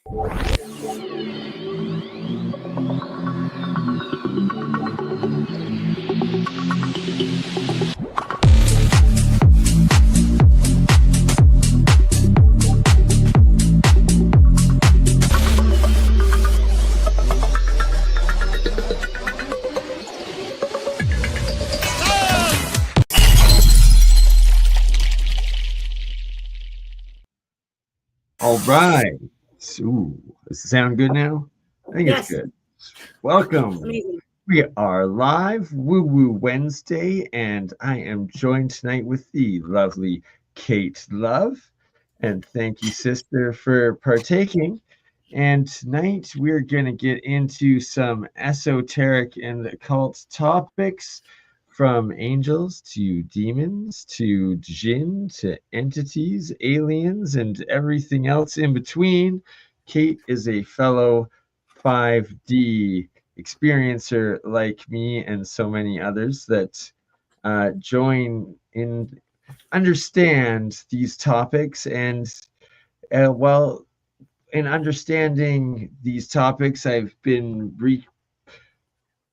All right. Ooh, does it sound good now? I think it's good. Welcome. We are live, Woo Woo Wednesday, and I am joined tonight with the lovely Cate Love. And thank you, sister, for partaking. And tonight we're going to get into some esoteric and occult topics, from angels to demons to Djinn to entities, aliens, and everything else in between. Cate is a fellow 5D experiencer like me and so many others that join in, understand these topics, and well, in understanding these topics, I've been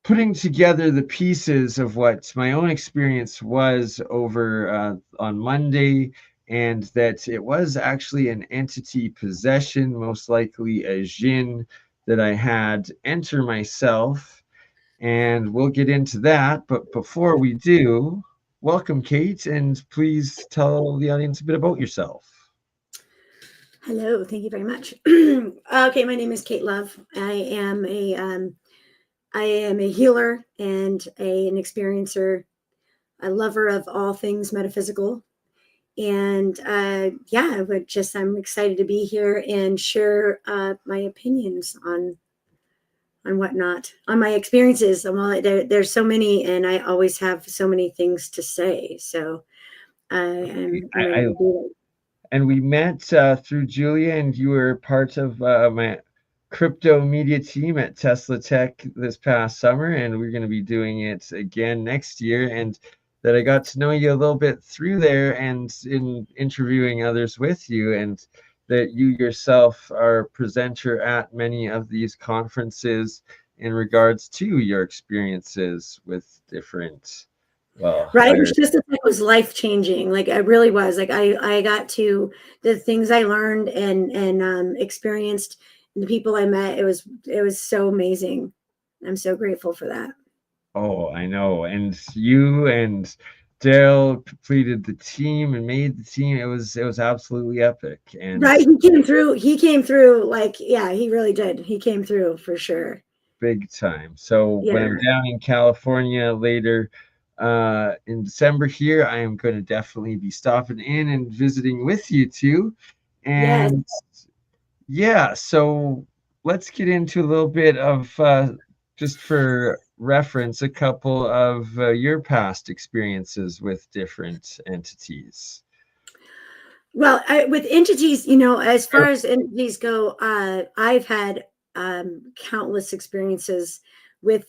putting together the pieces of what my own experience was over on Monday, and that it was actually an entity possession, most likely a Djinn, that I had enter myself. And we'll get into that. But before we do, welcome, Cate, and please tell the audience a bit about yourself. Hello, thank you very much. Okay, my name is Cate Love. I am a healer and an experiencer, a lover of all things metaphysical. And I'm excited to be here and share my opinions on whatnot, on my experiences. There's so many, and I always have so many things to say. So I'm ready to do it. And we met through Julia, and you were part of my crypto media team at Teslatech this past summer, and we're going to be doing it again next year. And that I got to know you a little bit through there and in interviewing others with you, and that you yourself are a presenter at many of these conferences in regards to your experiences with different, well, right. It was life-changing. Like, it really was. Like, I got to the things I learned and experienced, the people I met. It was so amazing. I'm so grateful for that. Oh, I know. And you and Dale completed the team and made the team. It was absolutely epic. And right, he came through like, yeah, he really did. He came through for sure. Big time. So when I'm down in California later in December here, I am going to definitely be stopping in and visiting with you too. And so let's get into a little bit of just for reference, a couple of your past experiences with different entities. Well, with entities, as far as entities go, I've had countless experiences with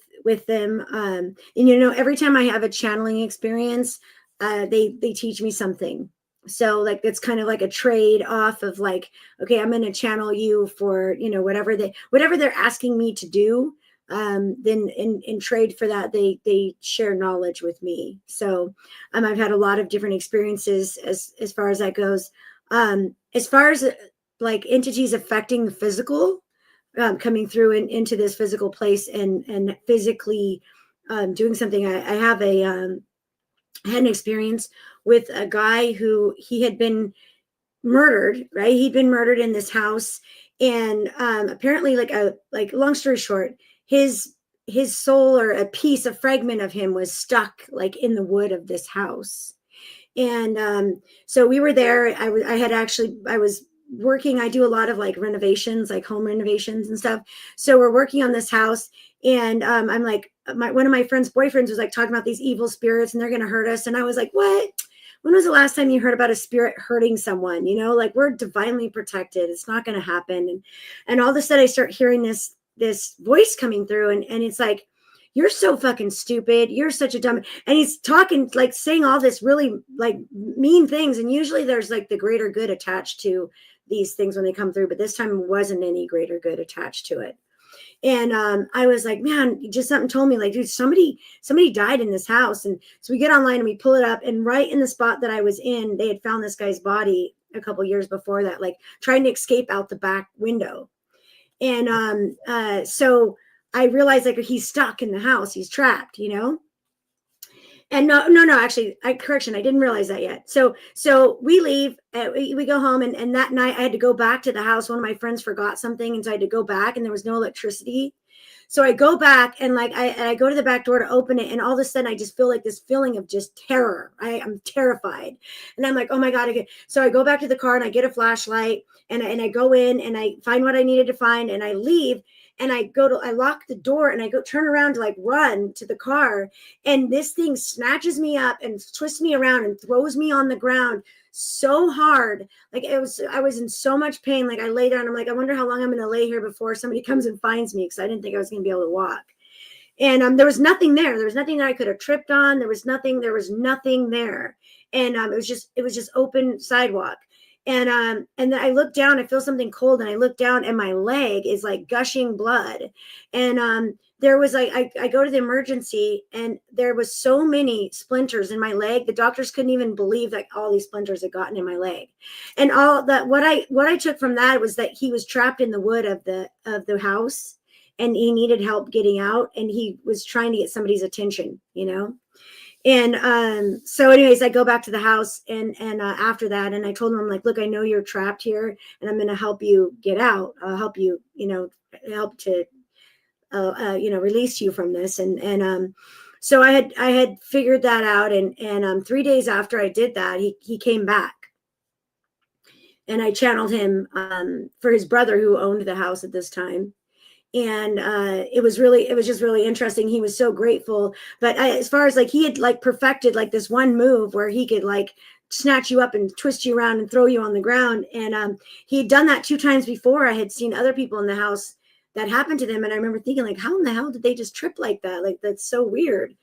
them. And every time I have a channeling experience, they teach me something. So like, it's kind of like a trade off of like, okay, I'm going to channel you for, whatever they're asking me to do. Then in trade for that, they share knowledge with me. So I've had a lot of different experiences as far as that goes. As far as like entities affecting the physical, coming through into this physical place and physically doing something, I had an experience with a guy who he had been murdered, right? He'd been murdered in this house, and apparently, like long story short, his soul, or a piece, a fragment of him, was stuck like in the wood of this house. And so we were there. I was working. I do a lot of like renovations, like home renovations and stuff. So we're working on this house, and I'm like, one of my friend's boyfriends was like talking about these evil spirits and they're going to hurt us. And I was like, what? When was the last time you heard about a spirit hurting someone? Like, we're divinely protected. It's not going to happen. And all of a sudden I start hearing this voice coming through, and it's like, you're so fucking stupid. You're such a dumb. And he's talking, like saying all this really like mean things. And usually there's like the greater good attached to these things when they come through, but this time wasn't any greater good attached to it. And I was like, man, just something told me, like, dude, somebody died in this house. And so we get online and we pull it up, and right in the spot that I was in, they had found this guy's body a couple years before that, like trying to escape out the back window. And so I realized, like, he's stuck in the house, he's trapped, you know. And no, actually, I didn't realize that yet. So we leave, we go home, and that night I had to go back to the house. One of my friends forgot something, and so I had to go back, and there was no electricity. So I go back, and like I go to the back door to open it, and all of a sudden I just feel like this feeling of just terror. I'm terrified, and I'm like, oh my God. So I go back to the car, and I get a flashlight, and I go in, and I find what I needed to find, and I leave. And I lock the door, and I go turn around to like run to the car. And this thing snatches me up and twists me around and throws me on the ground so hard. Like I was in so much pain. Like I lay down, I'm like, I wonder how long I'm going to lay here before somebody comes and finds me. Cause I didn't think I was going to be able to walk. And there was nothing there. There was nothing that I could have tripped on. There was nothing there. And it was just open sidewalk. And then I look down, I feel something cold, and I look down, and my leg is like gushing blood. And there was like, I go to the emergency, and there was so many splinters in my leg. The doctors couldn't even believe that all these splinters had gotten in my leg. And all that, what I took from that was that he was trapped in the wood of the house, and he needed help getting out, and he was trying to get somebody's attention, you know. And so anyways, I go back to the house, and after that, and I told him, I'm like, look, I know you're trapped here, and I'm going to help you get out. I'll help you, help to, release you from this. And so I had figured that out. And 3 days after I did that, he came back, and I channeled him for his brother who owned the house at this time. And it was just really interesting. He was so grateful. But as far as like, he had like perfected like this one move where he could like snatch you up and twist you around and throw you on the ground. And he had done that 2 times before. I had seen other people in the house that happened to them. And I remember thinking, like, how in the hell did they just trip like that? Like, that's so weird.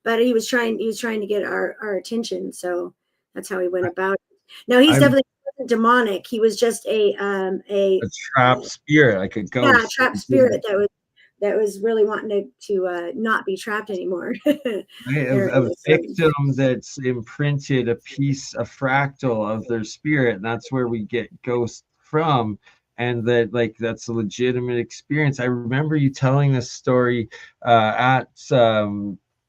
But he was trying to get our attention. So that's how he went about it. Now he's definitely demonic. He was just a trapped spirit, like a ghost. Yeah, a trapped spirit that was really wanting to not be trapped anymore. A victim that's imprinted a fractal of their spirit, and that's where we get ghosts from. And that's a legitimate experience. I remember you telling this story at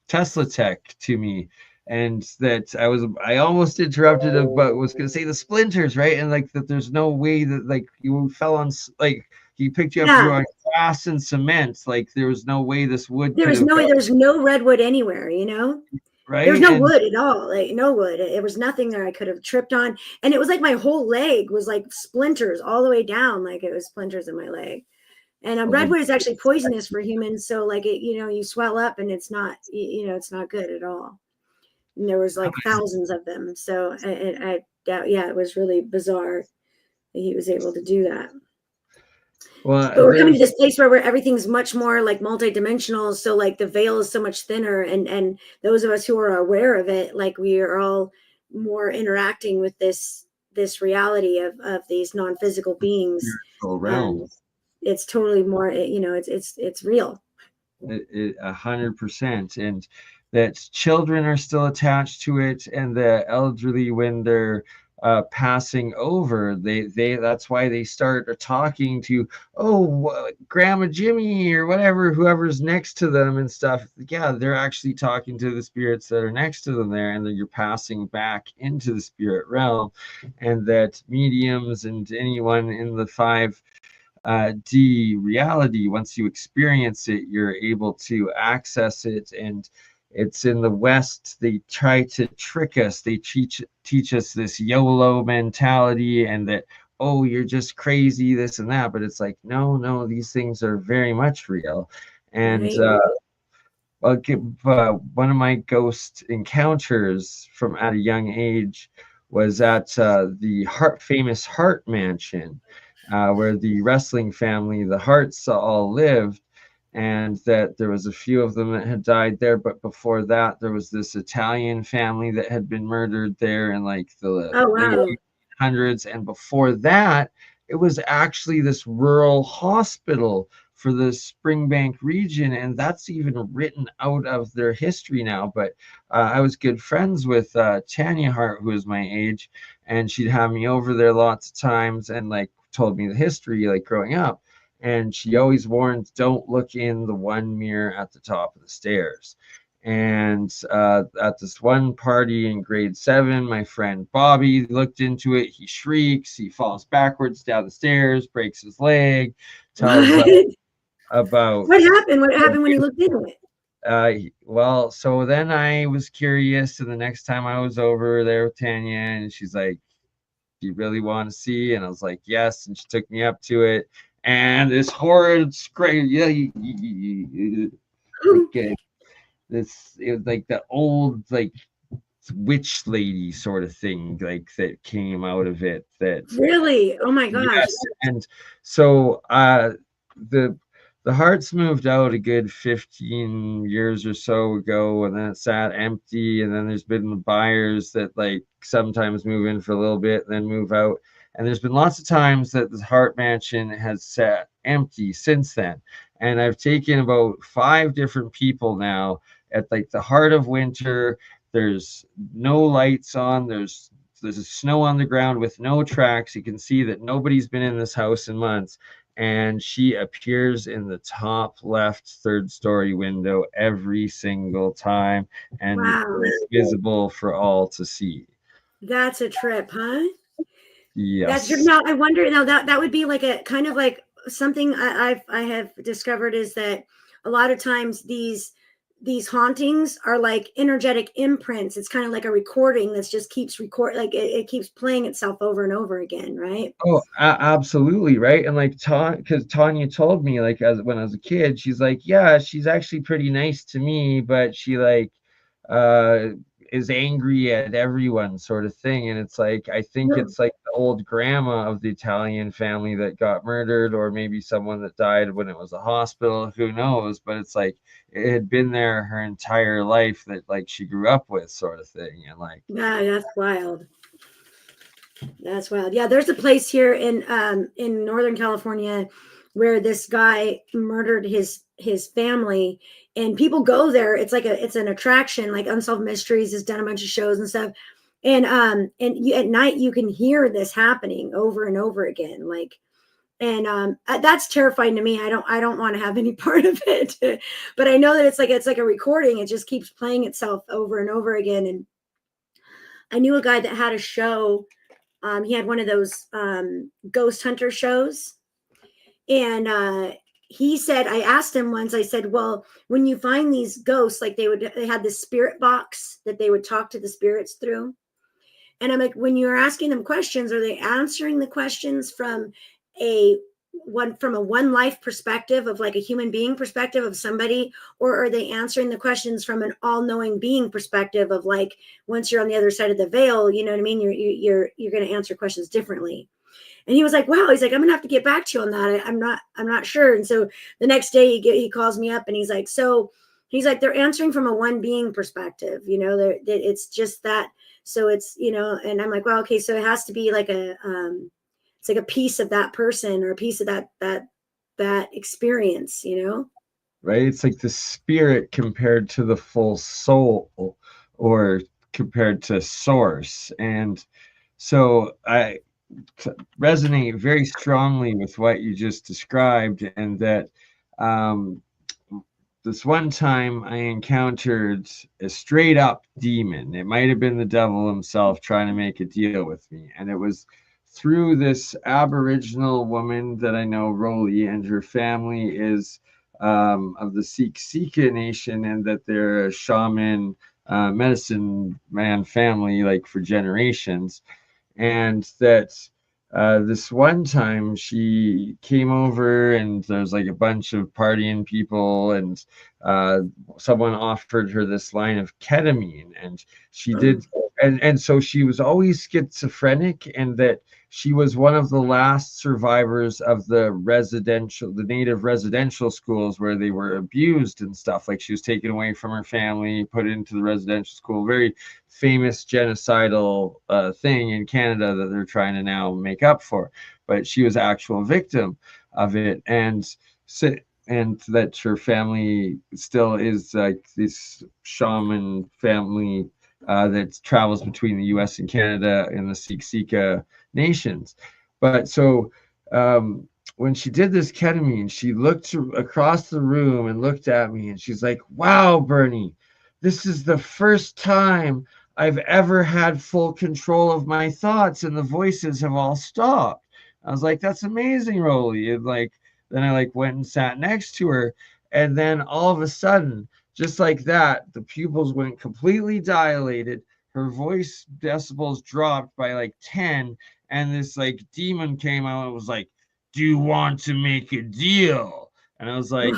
Teslatech to me. And that I almost interrupted him, but was going to say the splinters, right? And like that, there's no way that like you fell on, like he picked you up, you were on grass and cement. Like there was no way this wood. There was no redwood anywhere, you know. Right. There was no wood at all, like no wood. It was nothing there I could have tripped on, and it was like my whole leg was like splinters all the way down, like it was splinters in my leg. And redwood is actually poisonous for humans, so like it, you swell up, and it's not, it's not good at all. And there was like thousands of them. So I doubt, it was really bizarre that he was able to do that. Well, but we're coming to this place where everything's much more like multidimensional. So like the veil is so much thinner, and those of us who are aware of it, like we are all more interacting with this reality of these non-physical beings. It's totally more, it's real. 100%. And that children are still attached to it, and the elderly, when they're passing over, they that's why they start talking to Grandma Jimmy or whoever's next to them and stuff. Yeah, they're actually talking to the spirits that are next to them there, and then you're passing back into the spirit realm. And that mediums and anyone in the 5D reality, once you experience it, you're able to access it. And it's in the West, they try to trick us. They teach us this YOLO mentality, and that, you're just crazy, this and that. But it's like, no, these things are very much real. And one of my ghost encounters from at a young age was at the famous Hart Mansion, where the wrestling family, the Harts, all lived. And that there was a few of them that had died there. But before that, there was this Italian family that had been murdered there in like the late 1800s. And before that, it was actually this rural hospital for the Springbank region, and that's even written out of their history now. But I was good friends with Tanya Hart, who is my age, and she'd have me over there lots of times and like told me the history, like growing up. And she always warned, don't look in the one mirror at the top of the stairs. And at this one party in grade 7, my friend Bobby looked into it. He shrieks, he falls backwards down the stairs, breaks his leg, tells us What? about What happened? What happened when you looked into it? well, so then I was curious, and the next time I was over there with Tanya, and she's like, do you really want to see? And I was like, yes. And she took me up to it, and this horrid scream, yeah, like this, it was like the old like witch lady sort of thing, like that came out of it. That Really? Oh my gosh. yes, and so the the Hearts moved out a good 15 years or so ago, and then it sat empty. And then there's been the buyers that like sometimes move in for a little bit, then move out. And there's been lots of times that the Hart Mansion has sat empty since then. And I've taken about 5 different people now at like the heart of winter. There's no lights on. There's snow on the ground with no tracks. You can see that nobody's been in this house in months. And she appears in the top left 3rd-story window every single time, and Wow. it's visible for all to see. That's a trip, huh? Yes. Now I wonder, now that would be like a kind of like something I have discovered is that a lot of times these hauntings are like energetic imprints. It's kind of like a recording that just keeps like it keeps playing itself over and over again, right? Oh, absolutely, right. And like because Tanya told me, like, as when I was a kid, she's like, yeah, she's actually pretty nice to me, but she like uh is angry at everyone, sort of thing. And it's like, I think it's like the old grandma of the Italian family that got murdered, or maybe someone that died when it was a hospital, who knows. But it's like it had been there her entire life, that like she grew up with, sort of thing. And like, yeah, that's wild. That's wild. Yeah, there's a place here in Northern California where this guy murdered his family, and people go there. It's like it's an attraction. Like Unsolved Mysteries has done a bunch of shows and stuff. And at night you can hear this happening over and over again. Like, and that's terrifying to me. I don't want to have any part of it. But I know that it's like a recording. It just keeps playing itself over and over again. And I knew a guy that had a show. He had one of those ghost hunter shows. And he said, I asked him once, I said, well, when you find these ghosts, like they had this spirit box that they would talk to the spirits through. And I'm like, when you're asking them questions, are they answering the questions from a one life perspective of like a human being perspective of somebody, or are they answering the questions from an all-knowing being perspective of like, once you're on the other side of the veil, you know what I mean? You're going to answer questions differently. And he was like, wow, he's like, I'm gonna have to get back to you on that. I'm not sure. And so the next day he calls me up and he's like, they're answering from a one being perspective, you know, it's just that. So it's, you know, and I'm like, well, okay, so it has to be like it's like a piece of that person or a piece of that experience, you know? right, it's like the spirit compared to the full soul, or compared to source. And so I resonate very strongly with what you just described, and that this one time I encountered a straight up demon. It might have been the devil himself trying to make a deal with me. And it was through this Aboriginal woman that I know, Roli, and her family is of the Sika Nation, and that they're a shaman, medicine man family, like for generations. And that this one time she came over, and there's like a bunch of partying people, and someone offered her this line of ketamine, and she did and so she was always schizophrenic, and that she was one of the last survivors of the native residential schools where they were abused and stuff. Like, she was taken away from her family, put into the residential school. Very famous genocidal thing in Canada that they're trying to now make up for. But she was actual victim of it, and so, and that her family still is like this shaman family that travels between the U.S. and Canada in the Siksika nations. But so when she did this ketamine, she looked across the room and looked at me, and she's like, "Wow, Bernie, this is the first time I've ever had full control of my thoughts, and the voices have all stopped." I was like, "That's amazing, Rolly." And like, then I like went and sat next to her, and then all of a sudden, just like that, the pupils went completely dilated. Her voice decibels dropped by like 10, and this like demon came out and was like, "Do you want to make a deal?" And I was like,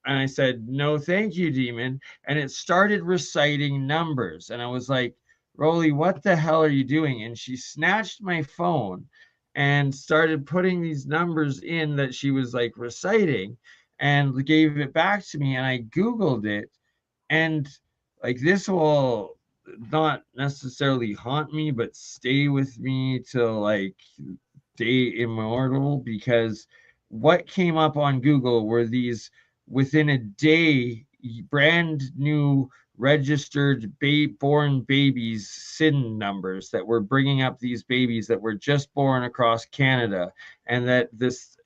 and I said, "No, thank you, demon." And it started reciting numbers. And I was like, "Rolly, what the hell are you doing?" And she snatched my phone and started putting these numbers in that she was like reciting, and gave it back to me. And I Googled it, and like, this will not necessarily haunt me, but stay with me till like day immortal, because what came up on Google were these, within a day, brand new registered born babies SIN numbers that were bringing up these babies that were just born across Canada, and that this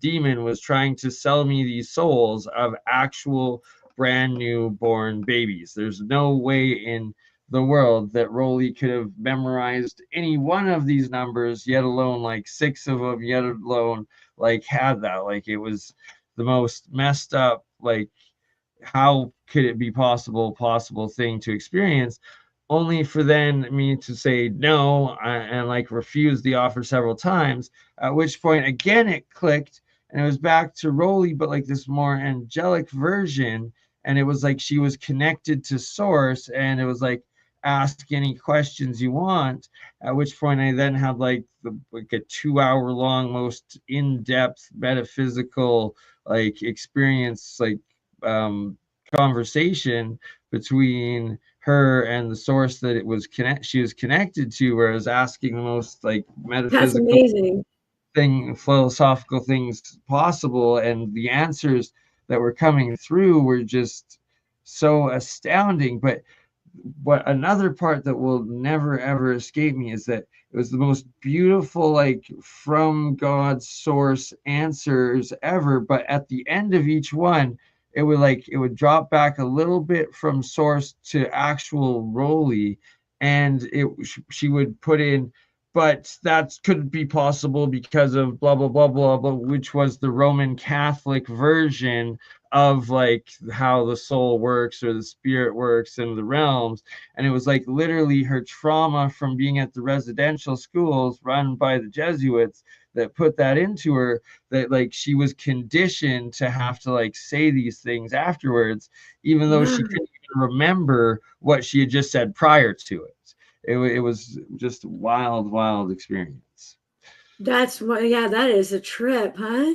demon was trying to sell me these souls of actual brand new born babies. There's no way in the world that Rolly could have memorized any one of these numbers, yet alone like 6 of them, yet alone like had that. Like, it was the most messed up, like, how could it be possible thing to experience, only for then me to say no, and like refuse the offer several times, at which point again it clicked, and it was back to Rolly, but like this more angelic version. And it was like she was connected to source, and it was like, ask any questions you want, at which point I then had like a 2 hour long, most in-depth metaphysical like experience, like conversation between her and the source that she was connected to, where I was asking the most like That's metaphysical amazing. philosophical things possible, and the answers that were coming through were just so astounding. But what another part that will never ever escape me is that it was the most beautiful, like, from God's source answers ever. But at the end of each one, it would drop back a little bit from source to actual Rolly, and she would put in, "But that couldn't be possible because of blah blah blah blah blah," which was the Roman Catholic version of like how the soul works or the spirit works in the realms. And it was like literally her trauma from being at the residential schools run by the Jesuits that put that into her, that like she was conditioned to have to like say these things afterwards, even though she couldn't even remember what she had just said prior to it. It was just a wild experience. That's what, yeah, that is a trip, huh?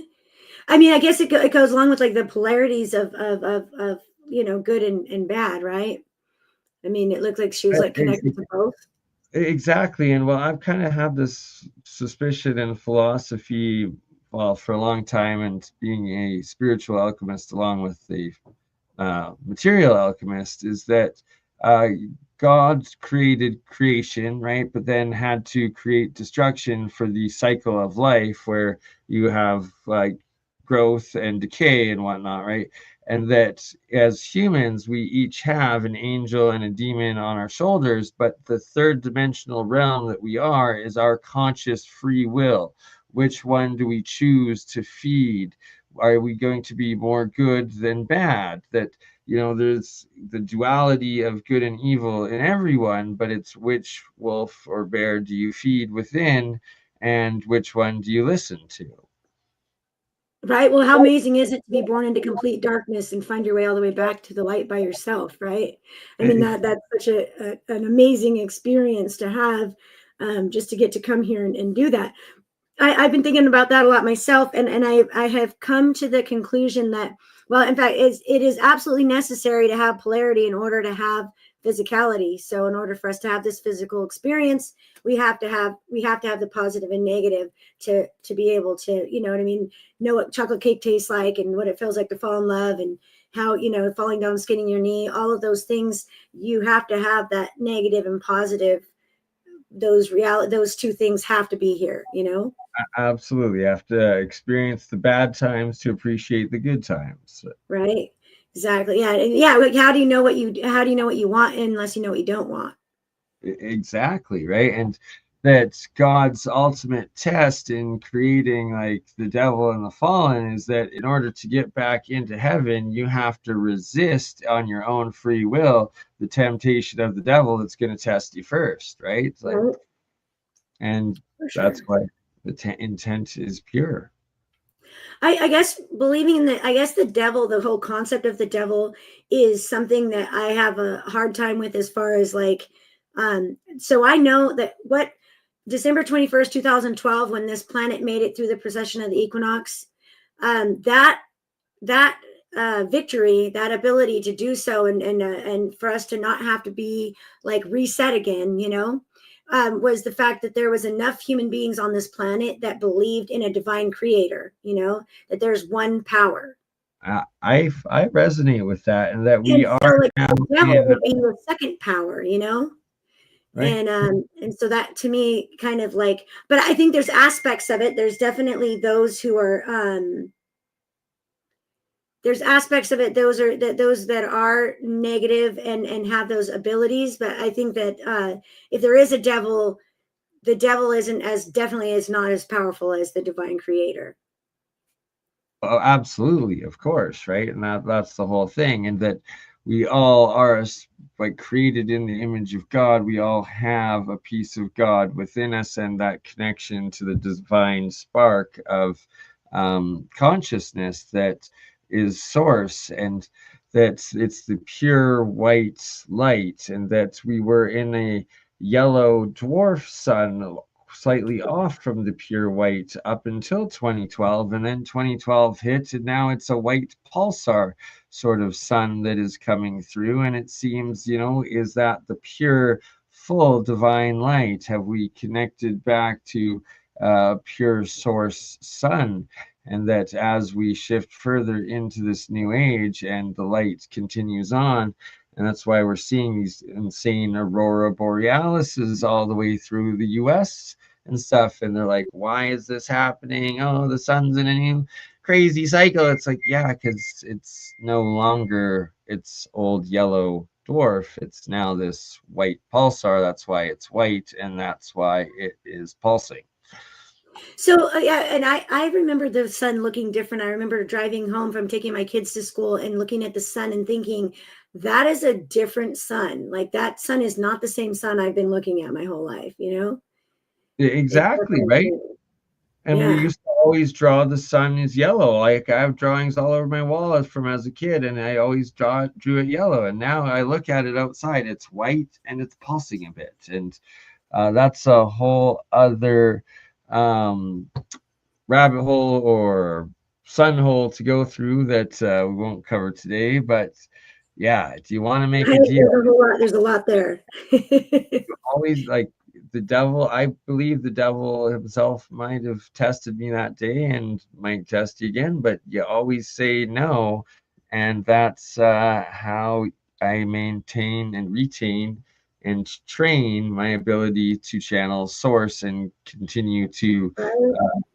I mean, I guess it goes along with like the polarities of good and bad, right? I mean, it looked like she was like connected to both. Exactly. And well, I've kind of had this suspicion and philosophy, well, for a long time, and being a spiritual alchemist along with the material alchemist, is that God created creation, right? But then had to create destruction for the cycle of life, where you have like growth and decay and whatnot, right? And that as humans, we each have an angel and a demon on our shoulders, but the third dimensional realm that we are is our conscious free will. Which one do we choose to feed? Are we going to be more good than bad? That, there's the duality of good and evil in everyone, but it's which wolf or bear do you feed within, and which one do you listen to? Right. Well, how amazing is it to be born into complete darkness and find your way all the way back to the light by yourself, right? I mean, that's such an amazing experience to have, just to get to come here and do that. I've been thinking about that a lot myself, and I have come to the conclusion that, well, in fact, it is absolutely necessary to have polarity in order to have physicality. So in order for us to have this physical experience, we have to have the positive and negative to be able to, you know what I mean, know what chocolate cake tastes like and what it feels like to fall in love, and how, you know, falling down, skinning your knee, all of those things. You have to have that negative and positive. Those two things have to be here, you know. Absolutely. You have to experience the bad times to appreciate the good times. Right. Exactly. Yeah. And yeah. Like, how do you know what you want unless you know what you don't want? Exactly, right? And that's God's ultimate test in creating like the devil and the fallen, is that in order to get back into heaven, you have to resist on your own free will the temptation of the devil that's going to test you first, right? Like, Right. and For that's sure. why the intent is pure. I guess believing in I guess the devil, the whole concept of the devil is something that I have a hard time with, as far as like, so I know that what December 21st, 2012, when this planet made it through the precession of the equinox, that victory, that ability to do so, and for us to not have to be like reset again, you know, was the fact that there was enough human beings on this planet that believed in a divine creator, you know, that there's one power. I resonate with that, and that we And so are like now the devil in would be the second power, you know? right. And so that to me kind of like, but I think there's aspects of it. There's definitely those who are there's aspects of it, those that are negative and have those abilities, but I think that if there is a devil, the devil isn't as definitely is not as powerful as the divine creator. Oh, absolutely, of course, right? And that's the whole thing, and that we all are like created in the image of God. We all have a piece of God within us, and that connection to the divine spark of consciousness that is source, and that it's the pure white light, and that we were in a yellow dwarf sun slightly off from the pure white up until 2012, and then 2012 hit, and now it's a white pulsar sort of sun that is coming through, and it seems, you know, is that the pure full divine light? Have we connected back to pure source sun? And that as we shift further into this new age and the light continues on, and that's why we're seeing these insane aurora borealises all the way through the US and stuff. And they're like, why is this happening? Oh, the sun's in a new crazy cycle. It's like, yeah, because it's no longer its old yellow dwarf. It's now this white pulsar. That's why it's white, and that's why it is pulsing. So yeah, and I remember the sun looking different. I remember driving home from taking my kids to school and looking at the sun and thinking, that is a different sun. Like that sun is not the same sun I've been looking at my whole life, you know? It's Exactly, right? definitely, And we yeah. used to always draw the sun as yellow. Like I have drawings all over my wall from as a kid, and I always drew it yellow. And now I look at it outside, it's white and it's pulsing a bit. And that's a whole other um, rabbit hole or sun hole to go through that we won't cover today. But yeah, do you want to make a deal? There's a lot there. Always like the devil. I believe the devil himself might have tested me that day and might test you again, but you always say no. And that's how I maintain and retain and train my ability to channel source and continue to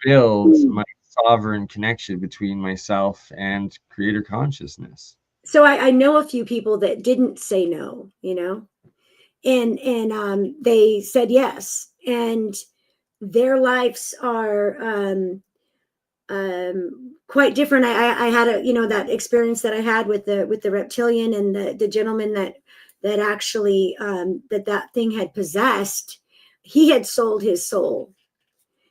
build my sovereign connection between myself and creator consciousness. So I know a few people that didn't say no, you know, and they said yes, and their lives are quite different. I had a, you know, that experience that I had with the reptilian and the gentleman that actually that thing had possessed. He had sold his soul,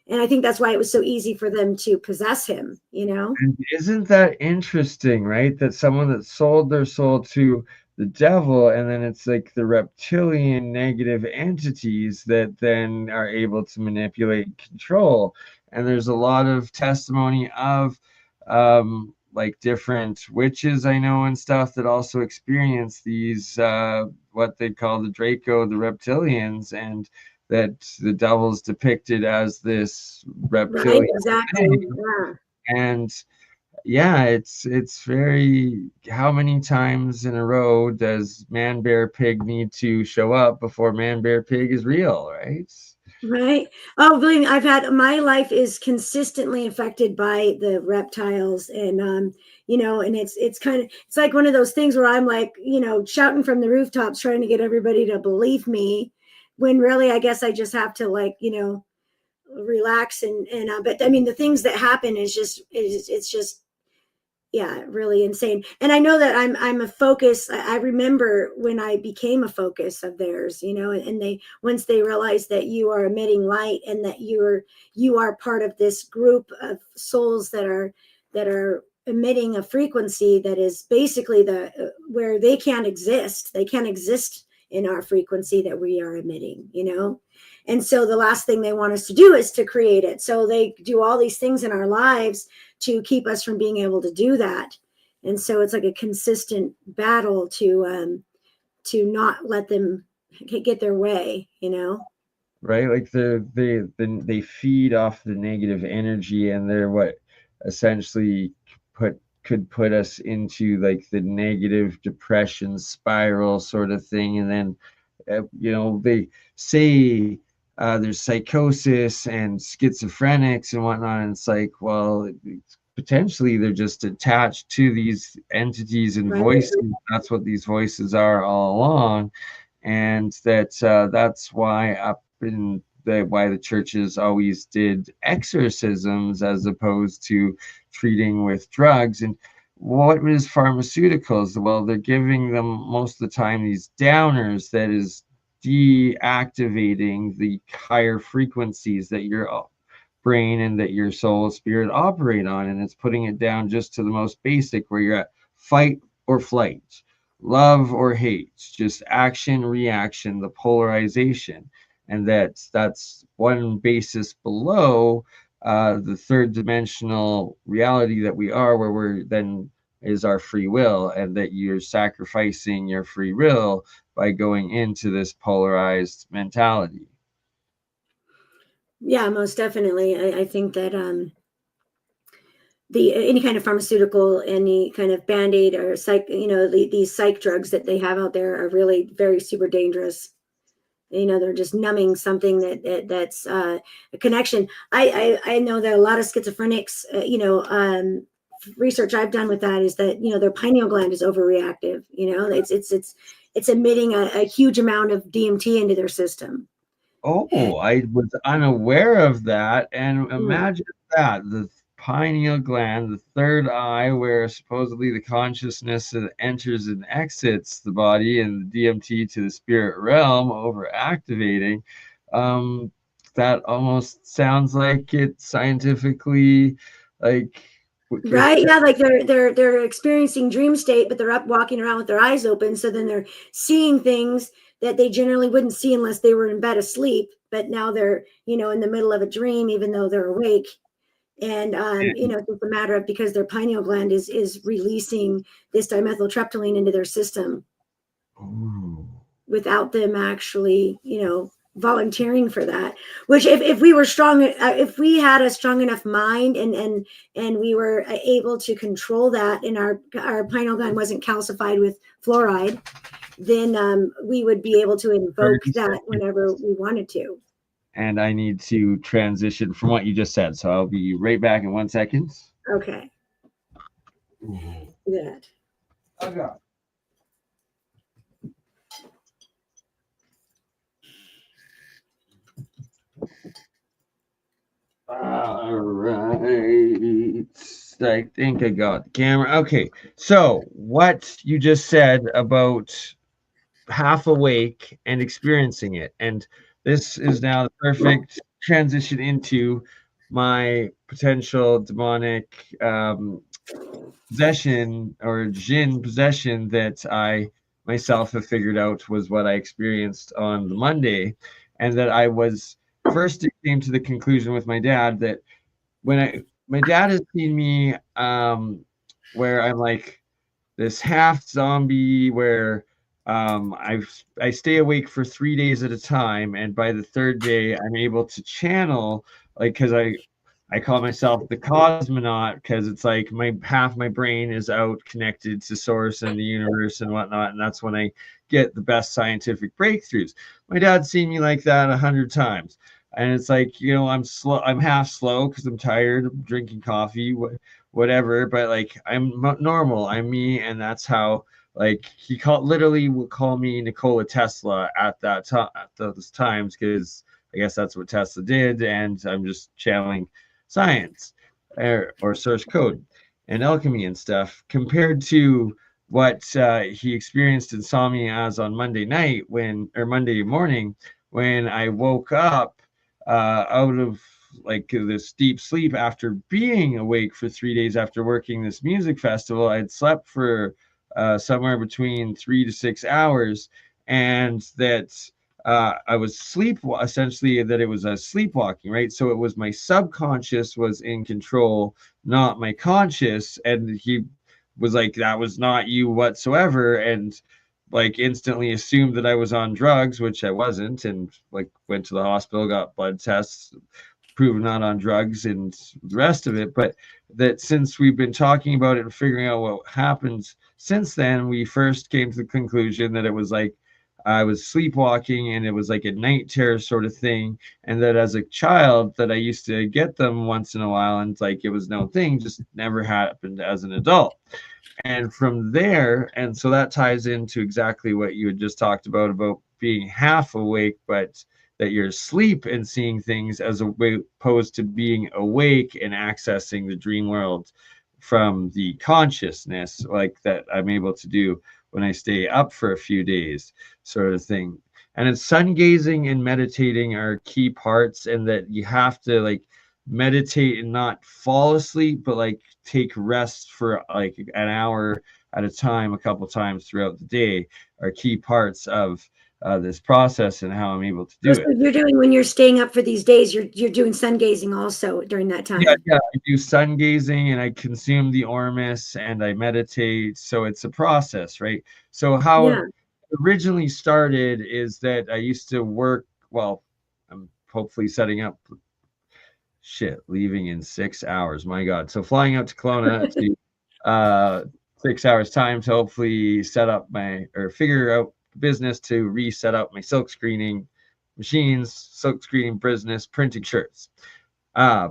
And I think that's why it was so easy for them to possess him, you know? And isn't that interesting, right? That someone that sold their soul to the devil, and then it's like the reptilian negative entities that then are able to manipulate, control. And there's a lot of testimony of like different witches I know and stuff that also experience these what they call the Draco, the reptilians, and that the devil's depicted as this Right, reptilian exactly. thing. Yeah. And yeah, it's very, how many times in a row does man bear pig need to show up before man bear pig is real, right? Right. Oh, believe me, I've had, my life is consistently affected by the reptiles, and you know, and it's kind of, it's like one of those things where I'm like, you know, shouting from the rooftops trying to get everybody to believe me, when really I guess I just have to, like, you know, relax, and but I mean the things that happen is just, it's just, yeah, really insane. And I know that I'm a focus. I remember when I became a focus of theirs, you know, and they, once they realize that you are emitting light, and that you are part of this group of souls that are emitting a frequency that is basically the where they can't exist. They can't exist in our frequency that we are emitting, you know. And so the last thing they want us to do is to create it. So they do all these things in our lives to keep us from being able to do that. And so it's like a consistent battle to not let them get their way, you know. Right? Like they feed off the negative energy, and they're what essentially could put us into like the negative depression spiral sort of thing. And then you know, they say there's psychosis and schizophrenics and whatnot, and it's like, well, potentially they're just attached to these entities and Right. voices. That's what these voices are all along. And that's why up in why the churches always did exorcisms as opposed to treating with drugs. And what is pharmaceuticals? Well, they're giving them most of the time these downers that is deactivating the higher frequencies that your brain and that your soul spirit operate on, and it's putting it down just to the most basic, where you're at fight or flight, love or hate, just action, reaction, the polarization. And that's one basis below the third dimensional reality that we are, where we're then is our free will, and that you're sacrificing your free will by going into this polarized mentality. Yeah, most definitely. I think that the any kind of pharmaceutical, any kind of band-aid or psych, you know, these psych drugs that they have out there are really very super dangerous. You know, they're just numbing something that's a connection. I know that a lot of schizophrenics, you know, research I've done with that is that, you know, their pineal gland is overreactive. You know, it's emitting a huge amount of DMT into their system. Oh, I was unaware of that. And Mm. imagine that, the pineal gland, the third eye, where supposedly the consciousness enters and exits the body, and the DMT to the spirit realm over activating. Um, that almost sounds like it's scientifically like Right. Yeah. Like they're experiencing dream state, but they're up walking around with their eyes open. So then they're seeing things that they generally wouldn't see unless they were in bed asleep. But now they're, you know, in the middle of a dream, even though they're awake. And you know, it's a matter of, because their pineal gland is releasing this dimethyltryptamine into their system. Ooh. Without them actually, you know, volunteering for that. Which if we were strong, if we had a strong enough mind, and we were able to control that, and our pineal gland wasn't calcified with fluoride, then we would be able to invoke that whenever we wanted to. And I need to transition from what you just said, so I'll be right back in 1 second. Okay. That. Okay. All right. I think I got the camera. Okay. So, what you just said about half awake and experiencing it, and this is now the perfect transition into my potential demonic possession or Djinn possession that I myself have figured out was what I experienced on the Monday, and that I was first it came to the conclusion with my dad that my dad has seen me where I'm like this half zombie where I stay awake for 3 days at a time, and by the third day I'm able to channel, like, because I call myself the cosmonaut because it's like my half my brain is out connected to source and the universe and whatnot, and that's when I get the best scientific breakthroughs. My dad's seen me like that 100 times, and it's like, I'm slow, I'm half slow because I'm tired of drinking coffee, whatever, but like I'm normal, I'm me, and that's how, like, literally will call me Nikola Tesla at that time, at those times, because I guess that's what Tesla did, and I'm just channeling science or source code and alchemy and stuff, compared to what he experienced and saw me as on Monday night, or Monday morning, when I woke up out of like this deep sleep after being awake for 3 days after working this music festival. I'd slept for somewhere between 3 to 6 hours, and that I was essentially, that it was a sleepwalking, right? So it was my subconscious was in control, not my conscious. And he was like, that was not you whatsoever. And like instantly assumed that I was on drugs, which I wasn't, and like went to the hospital, got blood tests, proven not on drugs, and the rest of it. But that since we've been talking about it and figuring out what happened since then, we first came to the conclusion that it was like I was sleepwalking and it was like a night terror sort of thing. And that as a child that I used to get them once in a while, and like it was no thing, just never happened as an adult. And from there, and so that ties into exactly what you had just talked about being half awake, but that you're asleep and seeing things, as opposed to being awake and accessing the dream world from the consciousness, like that I'm able to do when I stay up for a few days, sort of thing. And it's sun gazing and meditating are key parts, and that you have to like meditate and not fall asleep, but like take rest for like an hour at a time, a couple times throughout the day, are key parts of this process and how I'm able to do it. So you're doing, when you're staying up for these days, you're doing sun gazing also during that time. Yeah, I do sun gazing and I consume the ormus and I meditate. So it's a process, right? So how it originally started is that I used to work. Well, I'm hopefully setting up. Leaving in 6 hours. My God. So flying out to Kelowna to 6 hours time to hopefully set up or figure out business to reset up my silk screening machines, silk screening business, printing shirts.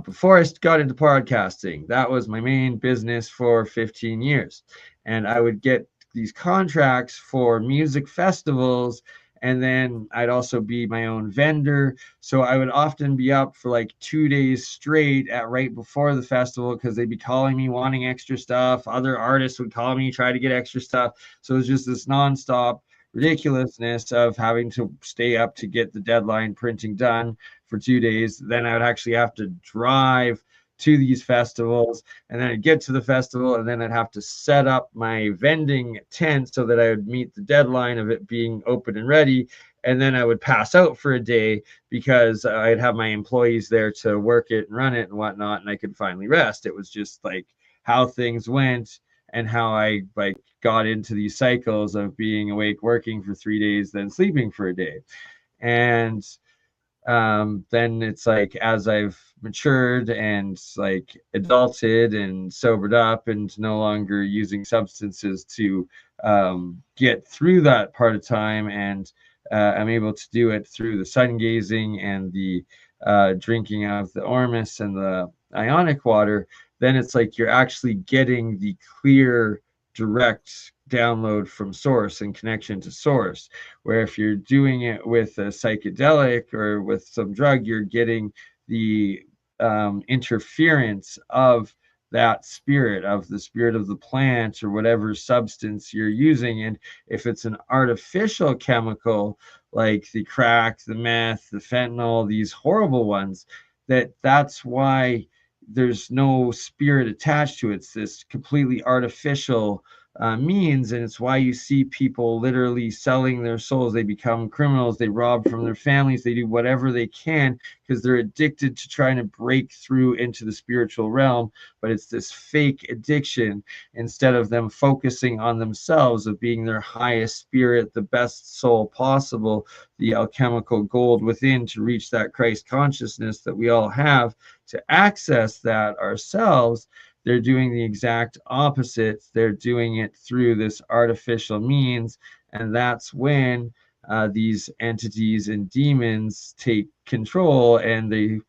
Before I got into podcasting, that was my main business for 15 years. And I would get these contracts for music festivals, and then I'd also be my own vendor. So I would often be up for like 2 days straight at right before the festival, because they'd be calling me wanting extra stuff. Other artists would call me, try to get extra stuff. So it was just this nonstop ridiculousness of having to stay up to get the deadline printing done for 2 days. Then I would actually have to drive to these festivals, and then I'd get to the festival, and then I'd have to set up my vending tent so that I would meet the deadline of it being open and ready. And then I would pass out for a day because I'd have my employees there to work it and run it and whatnot, and I could finally rest. It was just like how things went, and how I like got into these cycles of being awake, working for 3 days, then sleeping for a day. And then it's like, as I've matured and like adulted and sobered up and no longer using substances to get through that part of time, and I'm able to do it through the sun gazing and the drinking of the ormus and the ionic water, then it's like you're actually getting the clear, direct download from source and connection to source. Where if you're doing it with a psychedelic or with some drug, you're getting the interference of that spirit, of the spirit of the plant or whatever substance you're using. And if it's an artificial chemical, like the crack, the meth, the fentanyl, these horrible ones, that's why there's no spirit attached to it. It's this completely artificial means, and it's why you see people literally selling their souls. They become criminals, they rob from their families, they do whatever they can because they're addicted to trying to break through into the spiritual realm. But it's this fake addiction instead of them focusing on themselves, of being their highest spirit, the best soul possible, the alchemical gold within, to reach that Christ consciousness that we all have, to access that ourselves. They're doing the exact opposite. They're doing it through this artificial means. And that's when these entities and demons take control, and they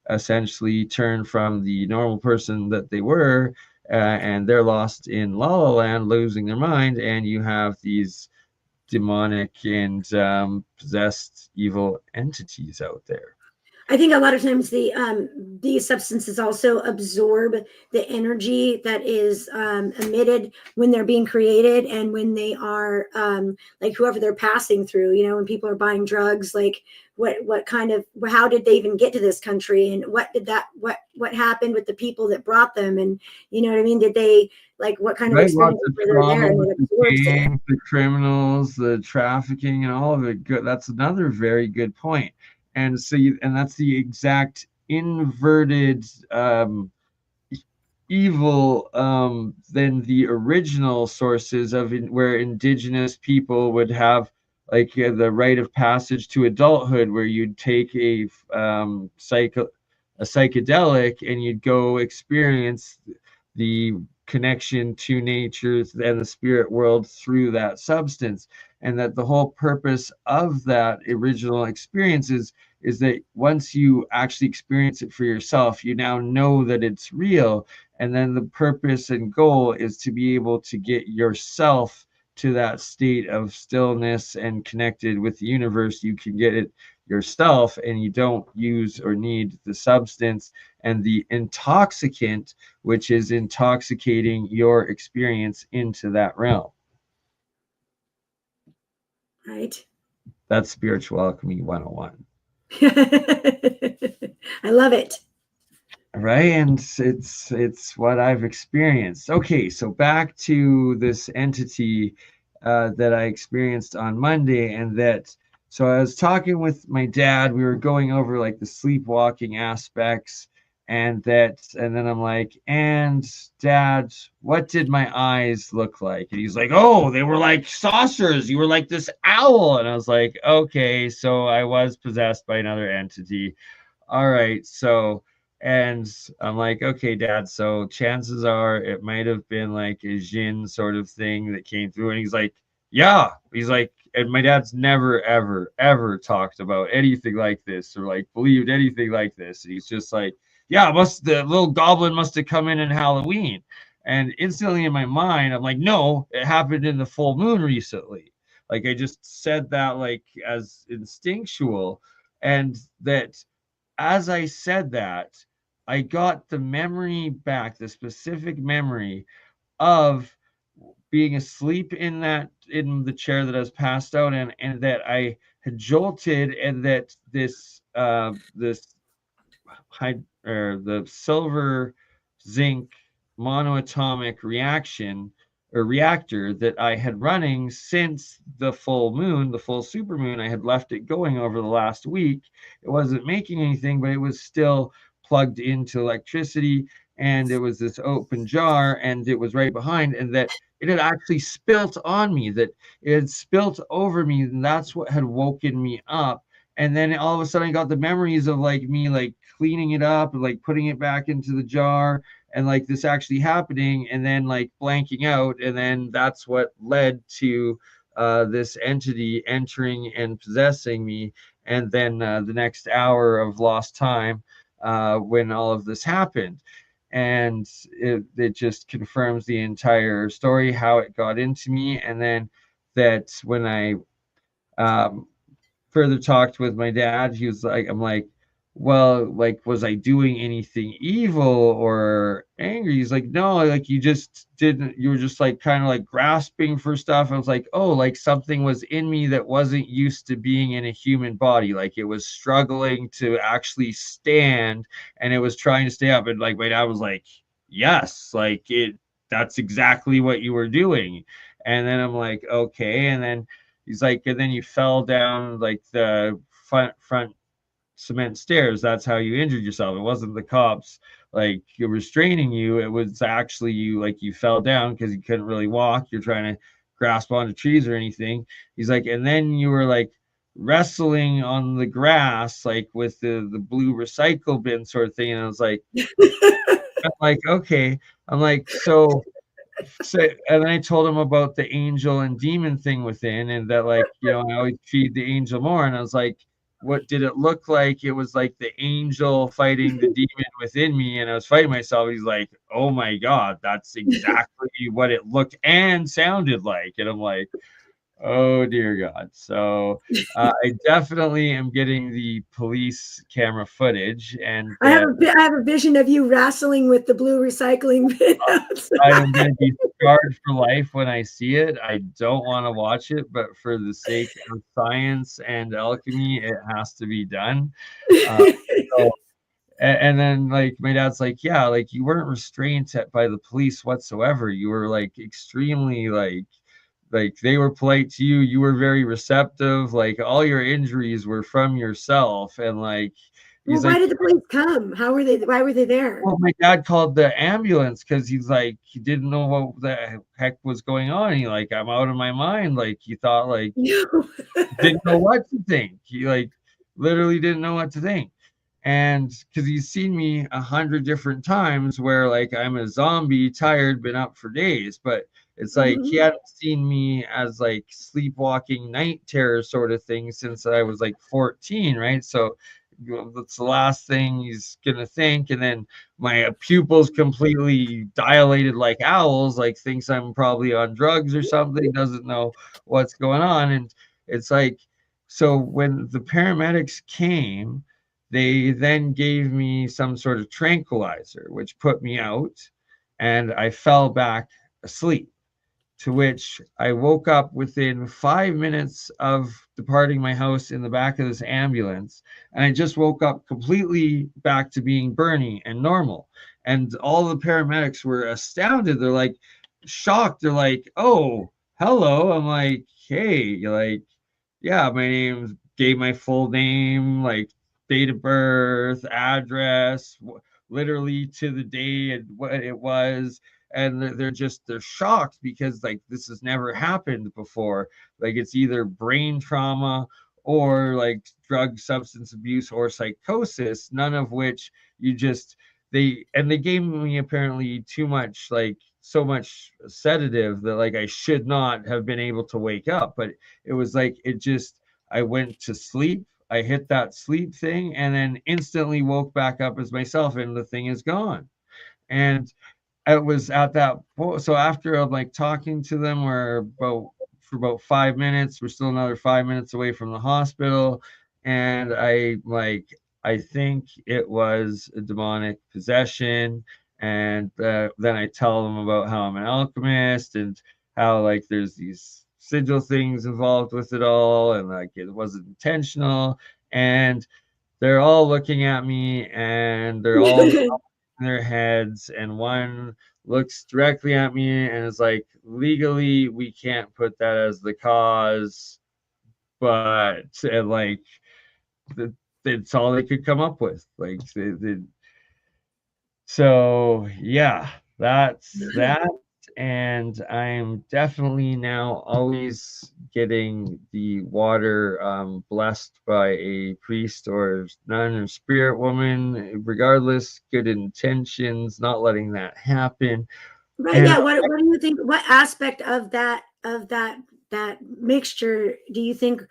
essentially turn from the normal person that they were, and they're lost in La La Land, losing their mind. And you have these demonic and possessed evil entities out there. I think a lot of times these substances also absorb the energy that is emitted when they're being created, and when they are like whoever they're passing through. You know, when people are buying drugs, like what kind of, how did they even get to this country, and what happened with the people that brought them, and you know what I mean? Did they, like, what kind of experience were there, and what absorbs it? The criminals, the trafficking, and all of it. Good. That's another very good point. And so and that's the exact inverted evil than the original sources of where indigenous people would have, like, the rite of passage to adulthood, where you'd take a psychedelic and you'd go experience the connection to nature and the spirit world through that substance. And that the whole purpose of that original experience is that once you actually experience it for yourself, you now know that it's real. And then the purpose and goal is to be able to get yourself to that state of stillness and connected with the universe. You can get it yourself, and you don't use or need the substance and the intoxicant, which is intoxicating your experience into that realm. Right. That's spiritual alchemy 101. I love it. Right, and it's what I've experienced. Okay, so back to this entity that I experienced on Monday. And that, so I was talking with my dad. We were going over like the sleepwalking aspects, and then I'm like, and Dad, what did my eyes look like? And he's like, oh, they were like saucers. You were like this owl. And I was like, okay, so I was possessed by another entity. All right, so, and I'm like, okay, Dad, so chances are it might have been like a Djinn sort of thing that came through. And he's like, yeah. He's like, and my dad's never, ever, ever talked about anything like this, or like believed anything like this. And he's just like, yeah, the little goblin must have come in Halloween. And instantly in my mind, I'm like, no, it happened in the full moon recently. Like, I just said that like as instinctual. And that, as I said that, I got the memory back, the specific memory of being asleep in the chair that I was passed out in, and that I had jolted, and that this the silver zinc monoatomic reaction or reactor that I had running since the full moon, the full supermoon. I had left it going over the last week. It wasn't making anything, but it was still plugged into electricity, and it was this open jar, and it was right behind, and that it had actually spilt on me, that it had spilt over me, and that's what had woken me up. And then all of a sudden I got the memories of like me like cleaning it up and like putting it back into the jar, and like this actually happening, and then like blanking out. And then that's what led to this entity entering and possessing me. And then the next hour of lost time when all of this happened. And it just confirms the entire story, how it got into me. And then that when I further talked with my dad, he was like, I'm like, well, like, was I doing anything evil or angry? He's like, no, like you just didn't, you were just like kind of like grasping for stuff. I was like, oh, like something was in me that wasn't used to being in a human body. Like it was struggling to actually stand and it was trying to stay up. And like my dad was like, yes, like that's exactly what you were doing. And then I'm like, okay. And then he's like, and then you fell down like the front cement stairs. That's how you injured yourself. It wasn't the cops like you're restraining you. It was actually you, like you fell down because you couldn't really walk. You're trying to grasp onto trees or anything. He's like, and then you were like wrestling on the grass, like with the blue recycle bin sort of thing. And I was like, I'm like, okay. I'm like, so, and then I told him about the angel and demon thing within, and that, like, you know, I always feed the angel more. And I was like, what did it look like? It was like the angel fighting the demon within me, and I was fighting myself. He's like, oh my God, that's exactly what it looked and sounded like. And I'm like, oh dear God. So I definitely am getting the police camera footage, and I have a vision of you wrestling with the blue recycling bin I outside. am going to be scarred for life when I see it. I don't want to watch it, but for the sake of science and alchemy, it has to be done. Uh, so, and then like my dad's like, yeah, like you weren't restrained by the police whatsoever. You were like extremely like they were polite to you. You were very receptive. Like all your injuries were from yourself, and like Well, he's why like, did the police come? How were they? Why were they there? well, my dad called the ambulance because he's like, he didn't know what the heck was going on. He like, I'm out of my mind. Like he thought like No. didn't know what to think. He like literally didn't know what to think. And because he's seen me 100 different times where like I'm a zombie, tired, been up for days, but it's like he Mhm. hadn't seen me as like sleepwalking night terror sort of thing since I was like 14, right? So that's the last thing he's gonna think. And then my pupils completely dilated like owls, like thinks I'm probably on drugs or something, doesn't know what's going on. And it's like, so when the paramedics came, they then gave me some sort of tranquilizer, which put me out, and I fell back asleep. To which I woke up within 5 minutes of departing my house in the back of this ambulance. And I just woke up completely back to being Bernie and normal. And all the paramedics were astounded. They're like shocked. They're like, oh, hello. I'm like, hey, like, yeah, my name's, gave my full name, like date of birth, address, literally to the day and what it was. And they're shocked because like this has never happened before. Like it's either brain trauma or like drug substance abuse or psychosis, none of which you just, they gave me apparently too much, like so much sedative that like I should not have been able to wake up. But it was like it just, I went to sleep, I hit that sleep thing, and then instantly woke back up as myself, and the thing is gone. And it was at that point. So after I'm like talking to them, we're about for about 5 minutes. We're still another 5 minutes away from the hospital, and I think it was a demonic possession. And then I tell them about how I'm an alchemist and how like there's these sigil things involved with it all, and like it wasn't intentional. And they're all looking at me, and they're all in their heads, and one looks directly at me and is like, legally we can't put that as the cause, but and like it's all they could come up with, like so yeah, that's that. And I'm definitely now always getting the water blessed by a priest or nun or spirit woman, regardless, good intentions, not letting that happen. Right. And Yeah. What do you think? What aspect of that mixture do you think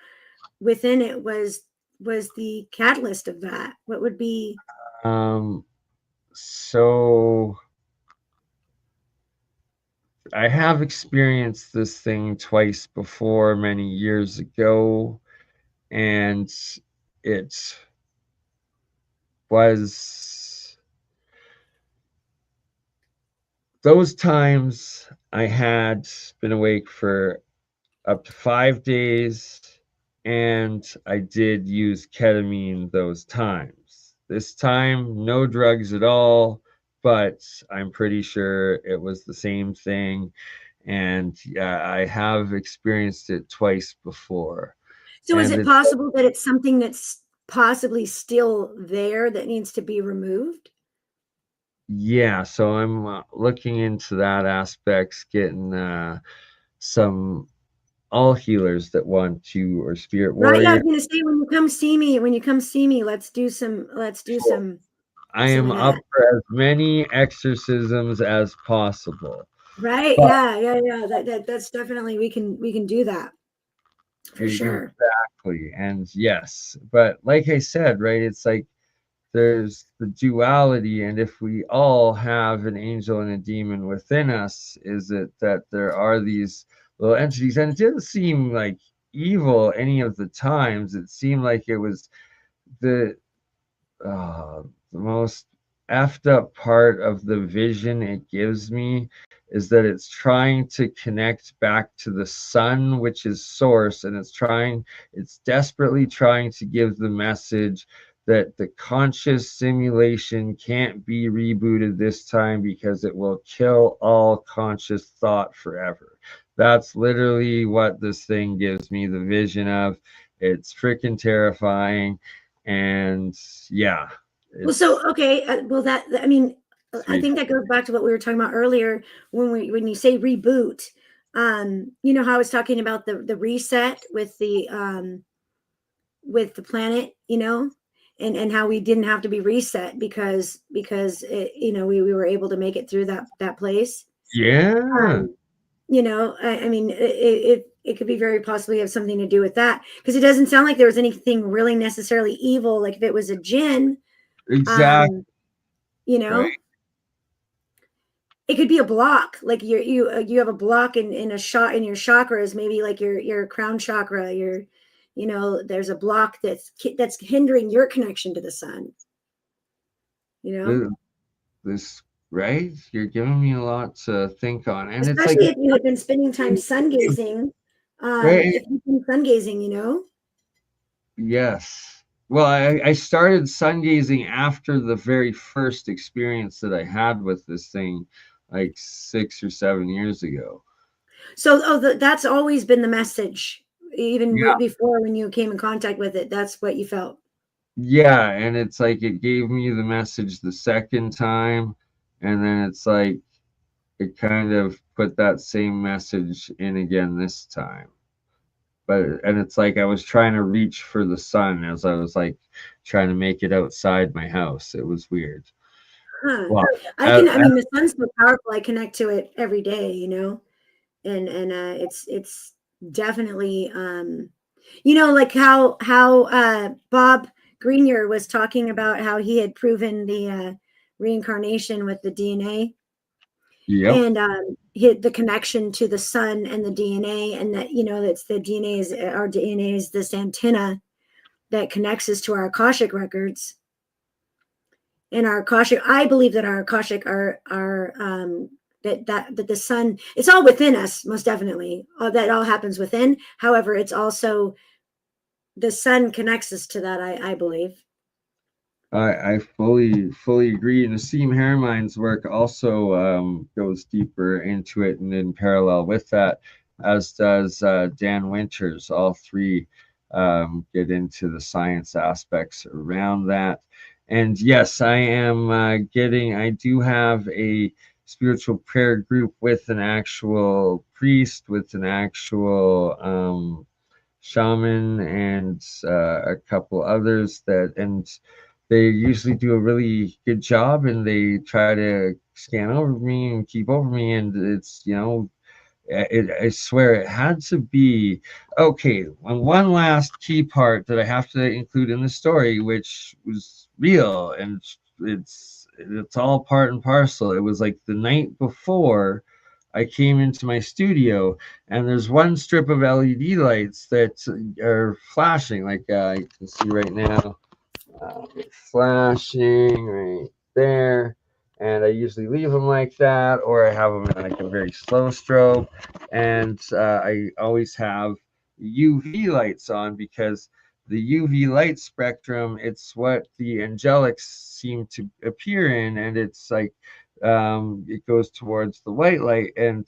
within it was the catalyst of that? What would be? um, so I have experienced this thing twice before many years ago, and it's was those times I had been awake for up to 5 days, and I did use ketamine those times. This time, no drugs at all, but I'm pretty sure it was the same thing. And I have experienced it twice before. So is And it possible that it's something that's possibly still there that needs to be removed? yeah, so I'm looking into that aspects, getting some all healers that want to, or spirit Right. I warriors. was going to say, when you come see me, let's do some I of am up that. for as many exorcisms as possible. Right. But Yeah. That's definitely, we can do that for sure. exactly. And yes, but like I said, right, it's like there's the duality, and if we all have an angel and a demon within us, is it that there are these little entities, and it didn't seem like evil any of the times. It seemed like it was the the most effed up part of the vision it gives me is that it's trying to connect back to the sun, which is source, and it's desperately trying to give the message that the conscious simulation can't be rebooted this time because it will kill all conscious thought forever. That's literally what this thing gives me the vision of. It's freaking terrifying. And yeah, Well, so, it's okay. Well, I mean, I sweet. think that goes back to what we were talking about earlier when you say reboot. You know how I was talking about the reset with the planet, and how we didn't have to be reset because we were able to make it through that place. Yeah, Um, I mean, it could be very possibly have something to do with that, because it doesn't sound like there was anything really necessarily evil. Like if it was a Djinn, exactly. um, you Right. know, it could be a block. Like you have a block in a shot in your chakras, maybe like your crown chakra. There's a block that's hindering your connection to the sun. You know, Th- This, right? You're giving me a lot to think on. And it's like, especially if you had been spending time sun gazing. right? If you've been sun gazing, Yes. Well, I started sun gazing after the very first experience that I had with this thing, like 6 or 7 years ago. So, that's always been the message, even Yeah. before when you came in contact with it. That's what you felt. Yeah. And it's like it gave me the message the second time. And then it's like it kind of put that same message in again this time. And it's like I was trying to reach for the sun as I was like trying to make it outside my house. It was weird. Huh. Well, I mean, the sun's so powerful. I connect to it every day, and it's definitely, like how Bob Greenyer was talking about how he had proven the reincarnation with the DNA, yep. and the connection to the sun and the DNA, and that that's the DNA is our DNA is this antenna that connects us to our Akashic records. And our Akashic, I believe that our Akashic are that the sun, it's all within us, most definitely. That all happens within. However, it's also the sun connects us to that. I believe. I fully agree. And Nassim Haramein's work also goes deeper into it, and in parallel with that, as does Dan Winters. All three get into the science aspects around that. And yes, I do have a spiritual prayer group with an actual priest, with an actual shaman, and a couple others and they usually do a really good job, and they try to scan over me and keep over me, and it's I swear it had to be okay. One last key part that I have to include in the story, which was real, and it's all part and parcel. It was like the night before I came into my studio, and there's one strip of LED lights that are flashing, like you can see right now. flashing right there. And I usually leave them like that, or I have them in like a very slow strobe. And I always have UV lights on because the UV light spectrum, it's what the angelics seem to appear in, and it's like it goes towards the white light, and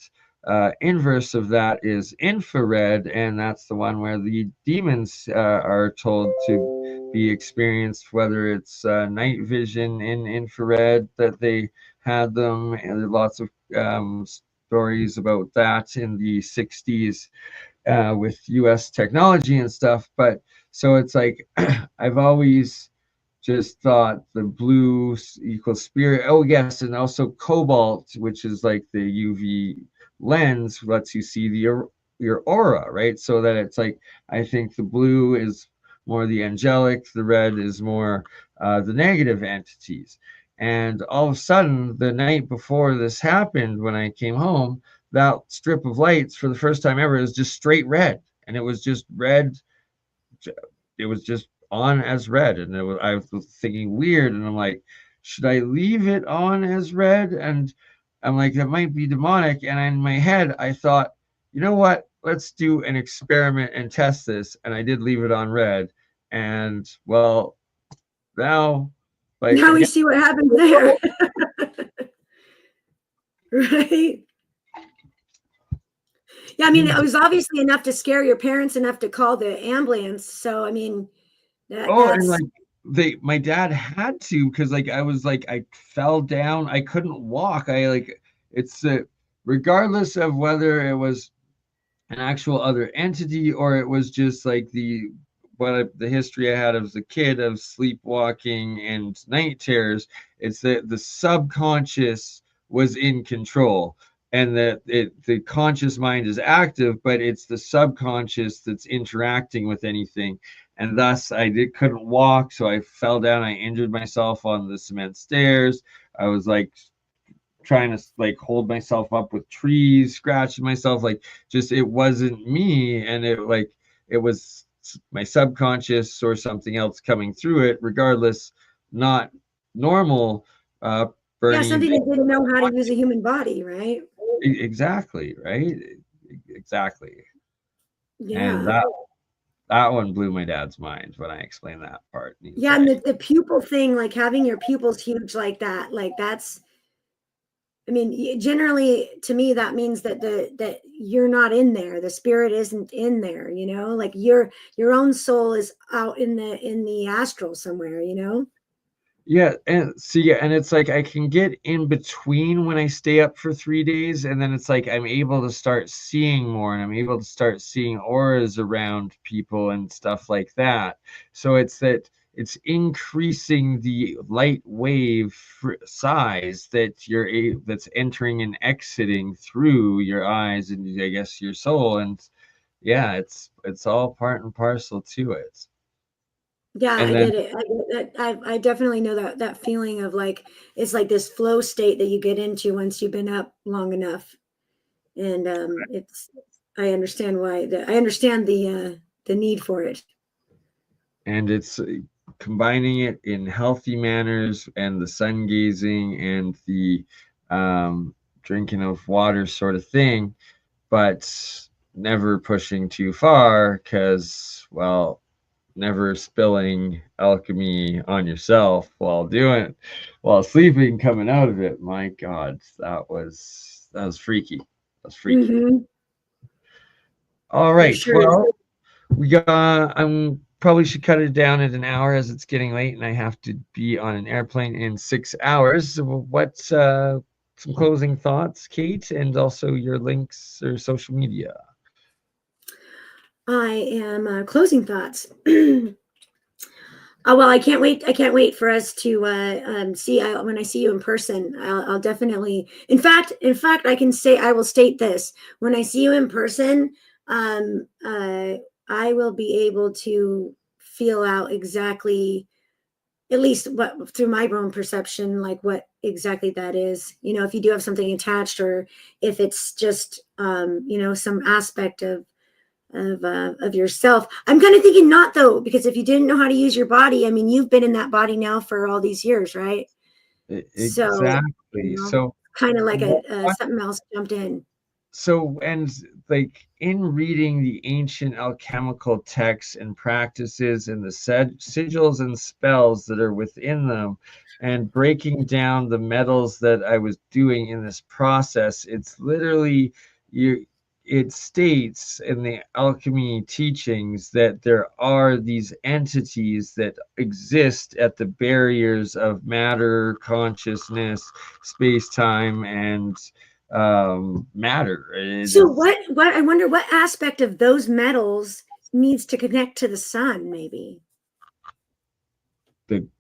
inverse of that is infrared, and that's the one where the demons are told to be experienced, whether it's night vision in infrared that they had them, and there are lots of stories about that in the 60s with US technology and stuff. But so it's like I've always just thought the blue equals spirit. Oh yes, and also cobalt, which is like the UV lens, lets you see your aura, right? So that it's like I think the blue is more the angelic, the red is more the negative entities. And all of a sudden, the night before this happened, when I came home, that strip of lights for the first time ever is just straight red, and it was just red. It was just on as red, and I was thinking weird, and I'm like, should I leave it on as red? And I'm like, that might be demonic. And in my head, I thought, you know what? Let's do an experiment and test this. And I did leave it on red, and well, now, like Now we again, see what happens there. Right? Yeah, I mean, it was obviously enough to scare your parents enough to call the ambulance. So, I mean, and that's like my dad had to, because like I was like I fell down, I couldn't walk. I like it's regardless of whether it was an actual other entity or it was just like the history I had as a kid of sleepwalking and night terrors. It's that the subconscious was in control, and that the conscious mind is active, but it's the subconscious that's interacting with anything. And thus couldn't walk, so I fell down. I injured myself on the cement stairs. I was like trying to like hold myself up with trees, scratching myself, like just it wasn't me, and it was my subconscious or something else coming through it, regardless, not normal. uh yeah, Bernie, something that didn't know how to use a human body, right? exactly, right, exactly. And Yeah. that one blew my dad's mind when I explained that part. And he was Yeah, and like, the pupil thing, like having your pupils huge like that, like that's, I mean, generally to me that means that that you're not in there. The spirit isn't in there, you know? Like your own soul is out in the astral somewhere, you know? yeah, and see, and it's like I can get in between when I stay up for 3 days, and then it's like I'm able to start seeing more, and I'm able to start seeing auras around people and stuff like that. So it's that it's increasing the light wave size that that's entering and exiting through your eyes and I guess your soul, and yeah, it's all part and parcel to it. Yeah, And I then get it. I get that. I definitely know that feeling of like it's like this flow state that you get into once you've been up long enough. And it's I understand why I understand the need for it. and it's combining it in healthy manners, and the sun gazing and the drinking of water sort of thing, but never pushing too far, because well, never spilling alchemy on yourself while sleeping, coming out of it. My god, that was freaky. Mm-hmm. All It right, sure is. well, we got. I'm probably should cut it down at an hour as it's getting late, and I have to be on an airplane in 6 hours. So what's some closing thoughts, Cate, and also your links or social media? I am closing thoughts. Oh well, I can't wait. I can't wait for us to see. When I see you in person, I'll definitely. In fact, I can say I will state this: when I see you in person, um, uh, I will be able to feel out exactly, at least what through my own perception, like what exactly that is. You know, if you do have something attached, or if it's just some aspect of yourself. I'm kind of thinking not though, because if you didn't know how to use your body, I mean, you've been in that body now for all these years, right? So, Exactly. So kind of like what, something else jumped in. so and like in reading the ancient alchemical texts and practices and the sigils and spells that are within them and breaking down the metals that I was doing in this process, it's literally you it states in the alchemy teachings that there are these entities that exist at the barriers of matter, consciousness, space, time, and matter. It So is what I wonder what aspect of those metals needs to connect to the sun, maybe.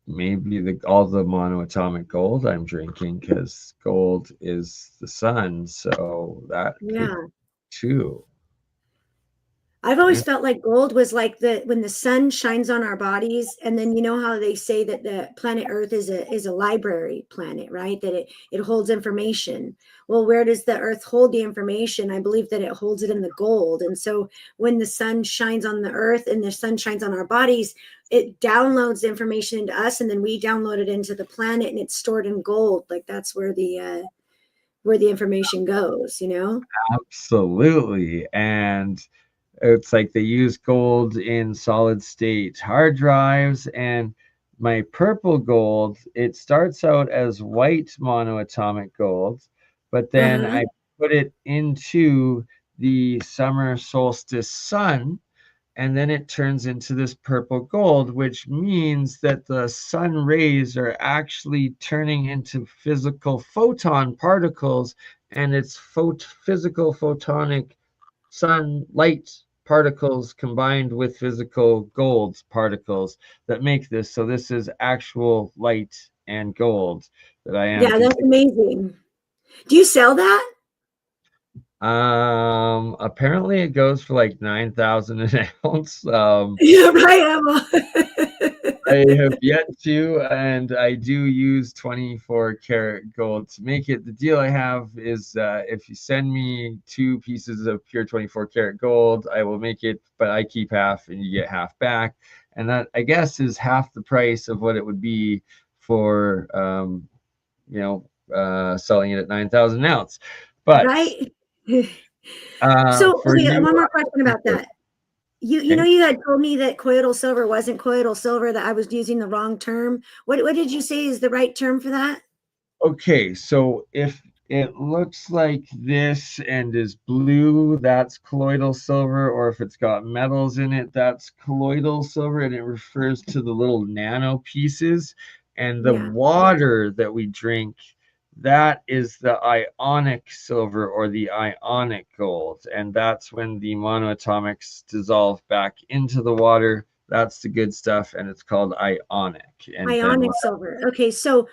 maybe all the monoatomic gold I'm drinking because gold is the sun, so that could Yeah. too. I've Yeah. always felt like gold was like when the sun shines on our bodies, and then you know how they say that the planet Earth is a library planet, right? That it holds information. Well, where does the Earth hold the information? I believe that it holds it in the gold. And so when the sun shines on the Earth and the sun shines on our bodies, it downloads the information into us, and then we download it into the planet, and it's stored in gold. Like that's where the information goes, you know? Absolutely. And it's like they use gold in solid state hard drives. And my purple gold, it starts out as white monoatomic gold, but then Uh-huh. I put it into the summer solstice sun, and then it turns into this purple gold, which means that the sun rays are actually turning into physical photon particles, and it's physical photonic sunlight particles combined with physical gold particles that make this. So this is actual light and gold that I am Yeah, that's consuming. amazing. Do you sell that? Apparently it goes for like 9,000 an ounce. Yeah, right, Emma. I have yet to, and I do use 24 karat gold to make it. The deal I have is if you send me 2 pieces of pure 24 karat gold, I will make it, but I keep half and you get half back. And that, I guess, is half the price of what it would be for, selling it at 9,000 an ounce. But Right? So, for okay, you, one more question about that. You know okay. you had told me that colloidal silver wasn't colloidal silver, that I was using the wrong term. What did you say is the right term for that? Okay, so if it looks like this and is blue, that's colloidal silver, or if it's got metals in it, that's colloidal silver, and it refers to the little nano pieces. And the Yeah. water that we drink, that is the ionic silver or the ionic gold. And that's when the monoatomics dissolve back into the water. That's the good stuff, and it's called ionic. And then Ionic silver. Okay, so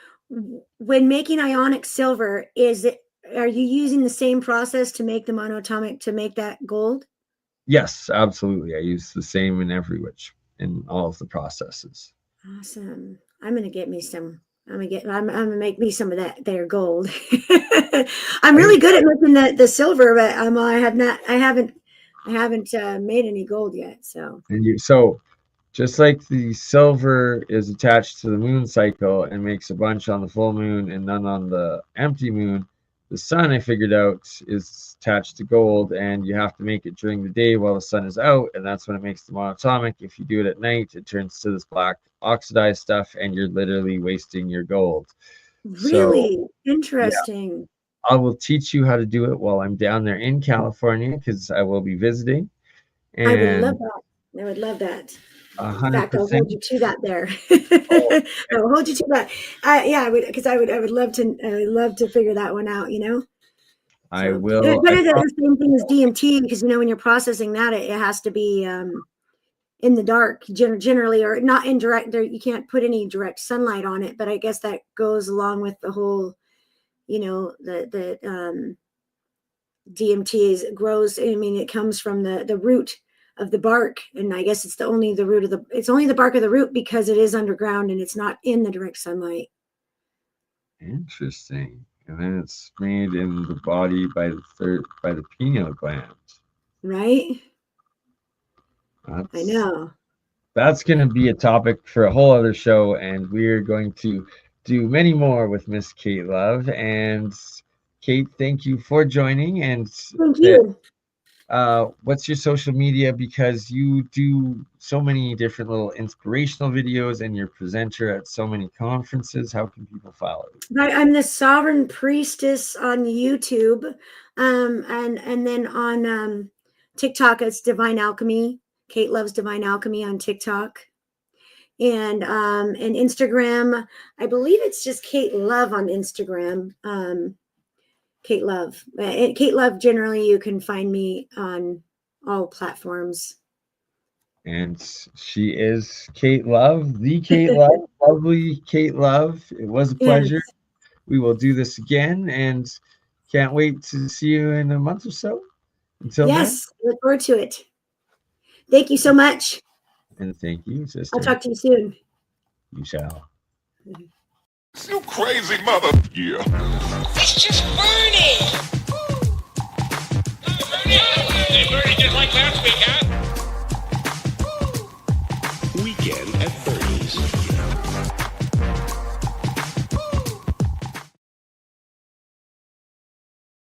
when making ionic silver, are you using the same process to make the monatomic to make that gold? yes, absolutely. I use the same in in all of the processes. Awesome. I'm gonna get me some. I'm gonna make me some of that there gold. I'm Right? really good at making the silver, but I haven't made any gold yet. So So just like the silver is attached to the moon cycle and makes a bunch on the full moon and none on the empty moon, the sun I figured out is attached to gold, and you have to make it during the day while the sun is out, and that's when it makes the monatomic. If you do it at night, it turns to this black oxidized stuff, and you're literally wasting your gold. So really yeah, interesting. I will teach you how to do it while I'm down there in California because I will be visiting. I would love And that. I would love that. In fact, I'll 100%. hold you to that there. Oh, I will hold you to that. Yeah, I would, because I would love to. I would love to figure that one out. I So, will. but I it's promise. the same thing as DMT, because when you're processing that, it has to be in the dark generally, or not in direct. There, you can't put any direct sunlight on it. But I guess that goes along with the whole, the DMT grows. I mean, it comes from the root of the bark, and I guess it's only the root of it's only the bark of the root because it is underground and it's not in the direct sunlight. Interesting. And then it's made in the body by the pineal gland. Right? I know. That's going to be a topic for a whole other show, and we're going to do many more with Miss Cate Love. And Cate, thank you for joining. And thank you. What's your social media? Because you do so many different little inspirational videos, and you're a presenter at so many conferences. How can people follow you? I'm the Sovereign Priestess on YouTube, and then on TikTok it's Divine Alchemy. Cate Loves Divine Alchemy on TikTok, and Instagram. I believe it's just Cate Love on Instagram. Cate Love. Cate Love. Generally, you can find me on all platforms. And she is Cate Love, the Cate Love, lovely Cate Love. It was a pleasure. Yes. We will do this again, and can't wait to see you in a month or so. Until then. Look forward to it. Thank you so much. And thank you, sister. I'll talk to you soon. You shall. You crazy mother. Yeah. It's just BurnEye. BurnEye just like last week, huh? Weekend at BurnEye's.